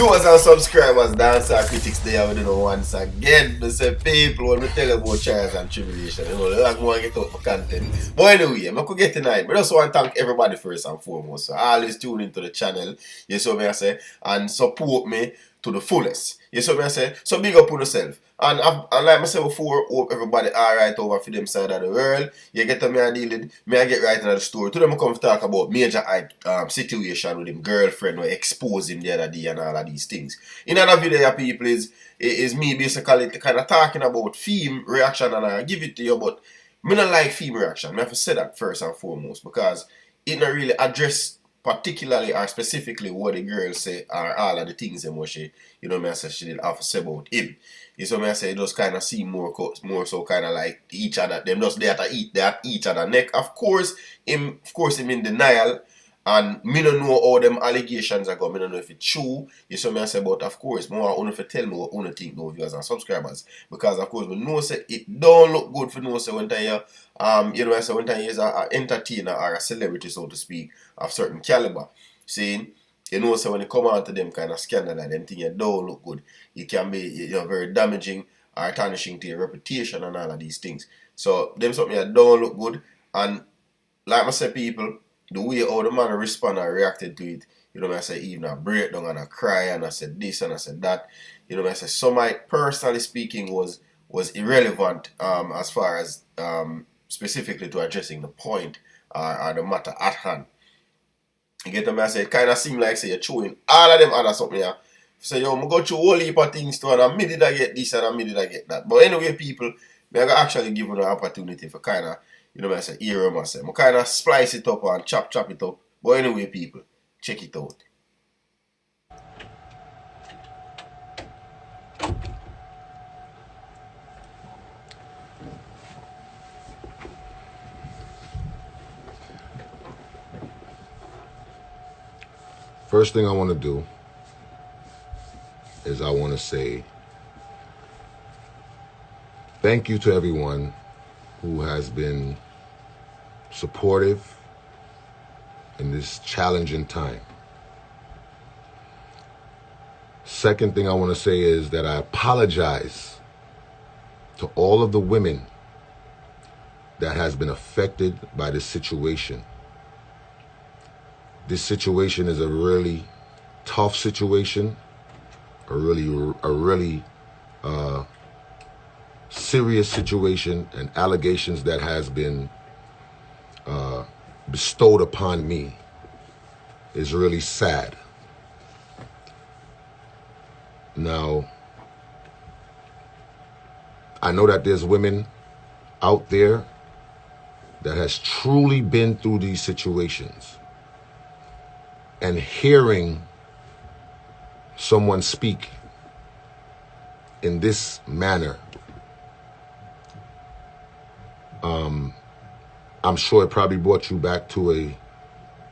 Viewers and subscribers, Dancehall Critics, they have done once again. They say people, when we tell you about trials and tribulation, you know, they want to get out my content. But anyway, I could get tonight. But I just want to thank everybody first and foremost. So always tune into the channel, you see what I say, and support me to the fullest. You see what I say? So big up on yourself. And like I said before, hope everybody alright over for them side of the world. You get to me and deal with me, I get right into the story. Today I come to talk about Majah situation with him girlfriend or expose him the other day and all of these things. In another video, people, is me basically kind of talking about theme reaction, and I give it to you, but me not like theme reaction. I have to say that first and foremost because it not really address particularly or specifically what the girl say or all of the things that she, you know me I say she did have to say about him. You see me I say it just kind of seem more so kind of like each other, them just they at each other neck. Of course him in denial, and me don't know how them allegations are going. Me don't know if it's true. You see me I say, but of course more only for tell me what only think no viewers and subscribers, because of course we know say it don't look good for no say when you you know I say when you is an entertainer or a celebrity, so to speak, of certain caliber. See, you know, so when you come out to them kind of scandal and them things, you don't look good. It can be, you know, very damaging or tarnishing to your reputation and all of these things. So them something that don't look good. And like I said, people, the way how the man respond or reacted to it, you know, I say even a breakdown and a cry and I said this and I said that. You know, I say some might personally speaking was irrelevant as far as specifically to addressing the point or the matter at hand. You get me? I say it kind of seem like say you're chewing all of them other something here. So yo, I go through a whole heap of things too, and I me did I get this and I me did I get that. But anyway, people, I actually give you an opportunity for kind of, you know, I say hear myself. I kind of splice it up and chop it up. But anyway, people, check it out. First thing I want to do is I want to say thank you to everyone who has been supportive in this challenging time. Second thing I want to say is that I apologize to all of the women that has been affected by this situation. This situation is a really tough situation, a really serious situation, and allegations that has been bestowed upon me is really sad. Now, I know that there's women out there that has truly been through these situations. And hearing someone speak in this manner, I'm sure it probably brought you back to a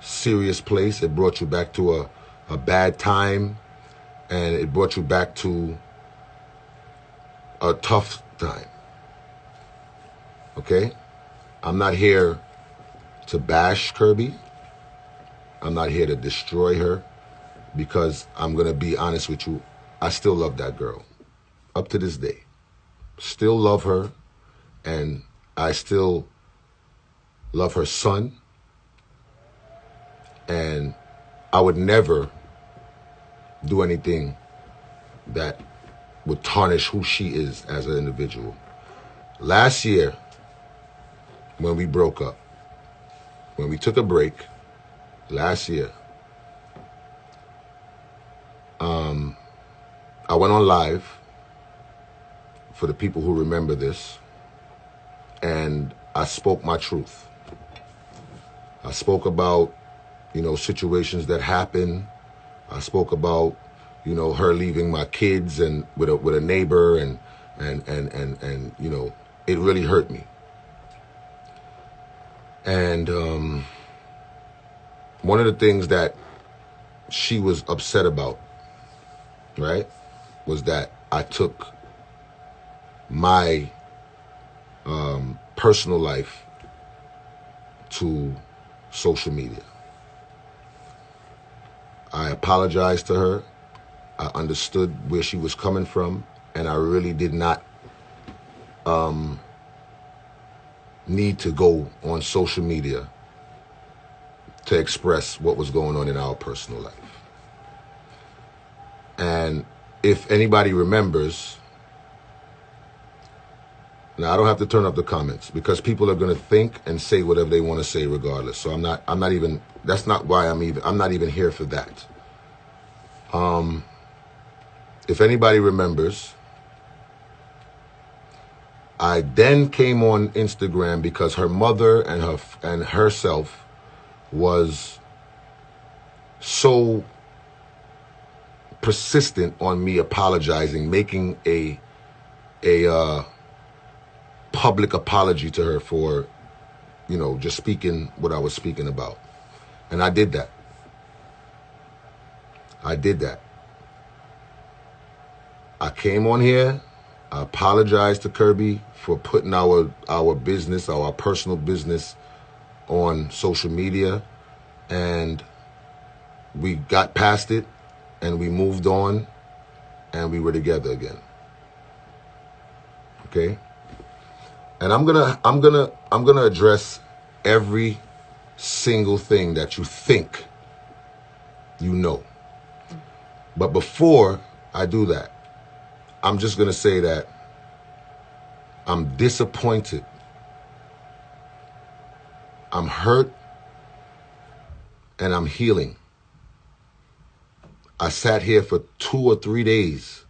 serious place. It brought you back to a bad time, and it brought you back to a tough time. Okay? I'm not here to bash Kirby. I'm not here to destroy her, because I'm going to be honest with you, I still love that girl. Up to this day. Still love her, and I still love her son. And I would never do anything that would tarnish who she is as an individual. Last year, when we broke up, when we took a break, last year, I went on live, for the people who remember this, and I spoke my truth. I spoke about, you know, situations that happened. I spoke about, you know, her leaving my kids and with a neighbor, and you know, it really hurt me. And one of the things that she was upset about, right, was that I took my personal life to social media. I apologized to her. understood where she was coming from, and I really did not need to go on social media to express what was going on in our personal life. And if anybody remembers, now I don't have to turn up the comments because people are going to think and say whatever they want to say regardless. So I'm not even, that's not why I'm not even here for that. If anybody remembers, I then came on Instagram because her mother and herself was so persistent on me apologizing, making a public apology to her for, you know, just speaking what I was speaking about. And I did that. I came on here. I apologized to Kirby for putting our business, our personal business on social media, and we got past it and we moved on and we were together again. Okay? And I'm gonna address every single thing that you think you know. But before I do that, I'm just gonna say that I'm disappointed. I'm hurt and I'm healing. I sat here for 2 or 3 days.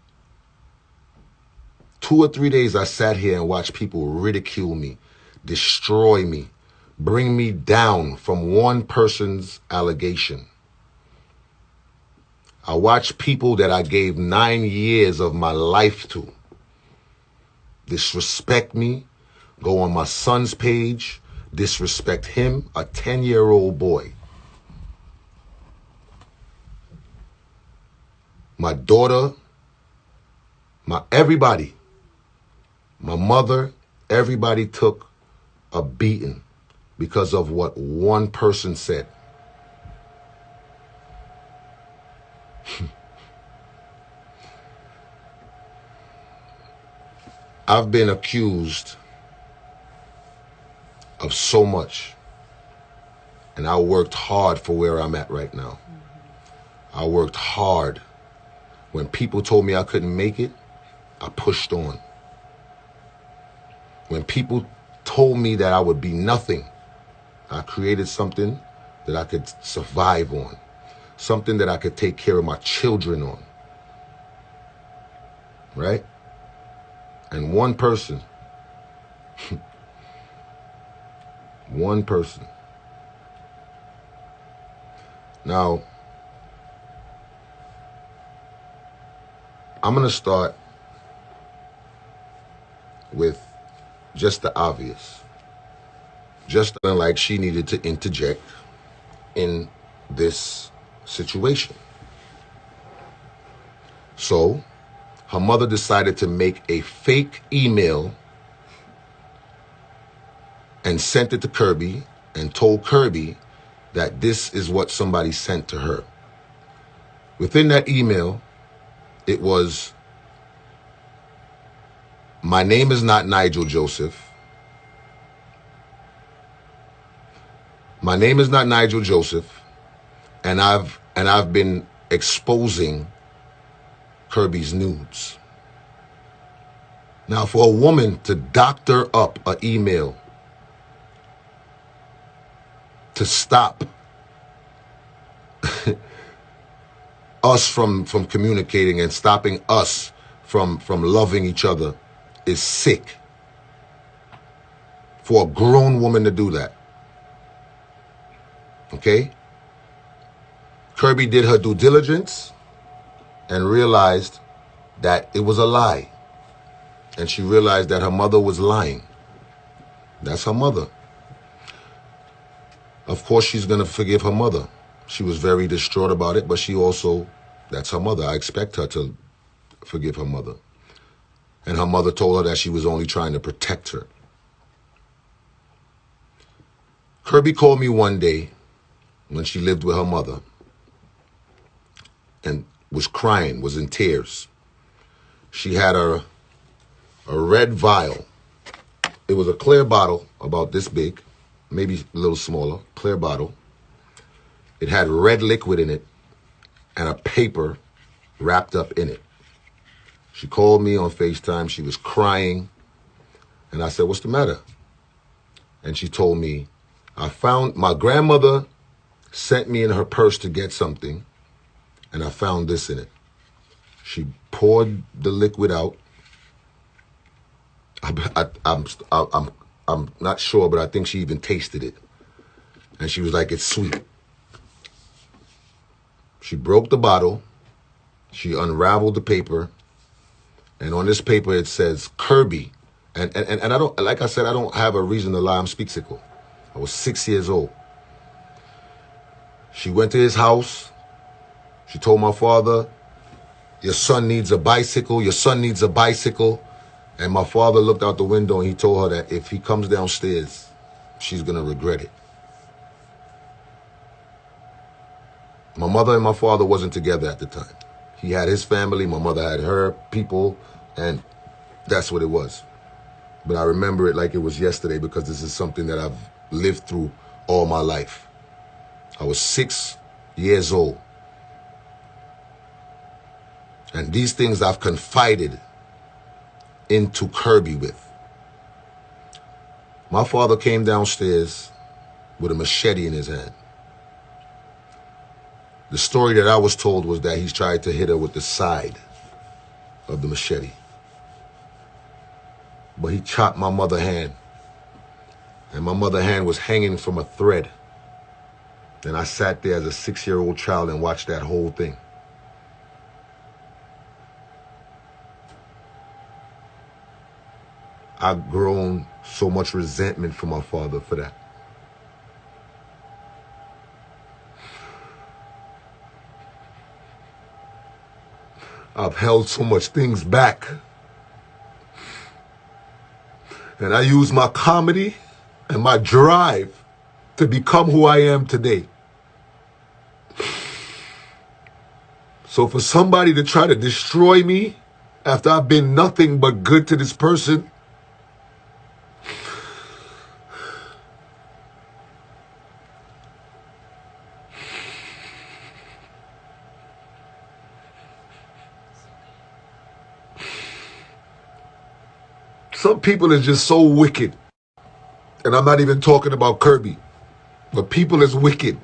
2 or 3 days I sat here and watched people ridicule me, destroy me, bring me down from one person's allegation. I watched people that I gave 9 years of my life to disrespect me, go on my son's page, disrespect him, a 10-year-old boy. My daughter, everybody, my mother, everybody took a beating because of what one person said. I've been accused of so much, and I worked hard for where I'm at right now. I worked hard. When people told me I couldn't make it, I pushed on. When people told me that I would be nothing, I created something that I could survive on, something that I could take care of my children on, right? And one person, one person. Now, I'm going to start with just the obvious. Just like she needed to interject in this situation. So, her mother decided to make a fake email and sent it to Kirby and told Kirby that this is what somebody sent to her. Within that email, it was, "My name is not Nigel Joseph. My name is not Nigel Joseph, and I've been exposing Kirby's nudes." Now, for a woman to doctor up an email to stop us from communicating and stopping us from loving each other is sick. For a grown woman to do that. Okay? Kirby did her due diligence and realized that it was a lie. And she realized that her mother was lying. That's her mother. Of course, she's going to forgive her mother. She was very distraught about it, but she also, that's her mother. I expect her to forgive her mother. And her mother told her that she was only trying to protect her. Kirby called me one day when she lived with her mother. And was crying, was in tears. She had a red vial. It was a clear bottle about this big, maybe a little smaller, clear bottle. It had red liquid in it and a paper wrapped up in it. She called me on FaceTime. She was crying. And I said, what's the matter? And she told me, I found, my grandmother sent me in her purse to get something, and I found this in it. She poured the liquid out. I'm not sure, but I think she even tasted it. And she was like, it's sweet. She broke the bottle. She unraveled the paper. And on this paper, it says Kirby. And I don't, like I said, I don't have a reason to lie. I'm speaksicle. I was 6 years old. She went to his house. She told my father, your son needs a bicycle. Your son needs a bicycle. And my father looked out the window and he told her that if he comes downstairs, she's going to regret it. My mother and my father wasn't together at the time. He had his family, my mother had her people, and that's what it was. But I remember it like it was yesterday because this is something that I've lived through all my life. I was 6 years old. And these things I've confided into Kirby with. My father came downstairs with a machete in his hand. The story that I was told was that he tried to hit her with the side of the machete. But he chopped my mother's hand. And my mother's hand was hanging from a thread. And I sat there as a 6-year-old child and watched that whole thing. I've grown so much resentment for my father for that. I've held so much things back. And I use my comedy and my drive to become who I am today. So for somebody to try to destroy me after I've been nothing but good to this person, some people is just so wicked. And I'm not even talking about Kirby, but people is wicked.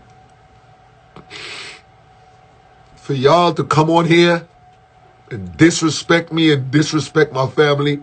For y'all to come on here and disrespect me and disrespect my family,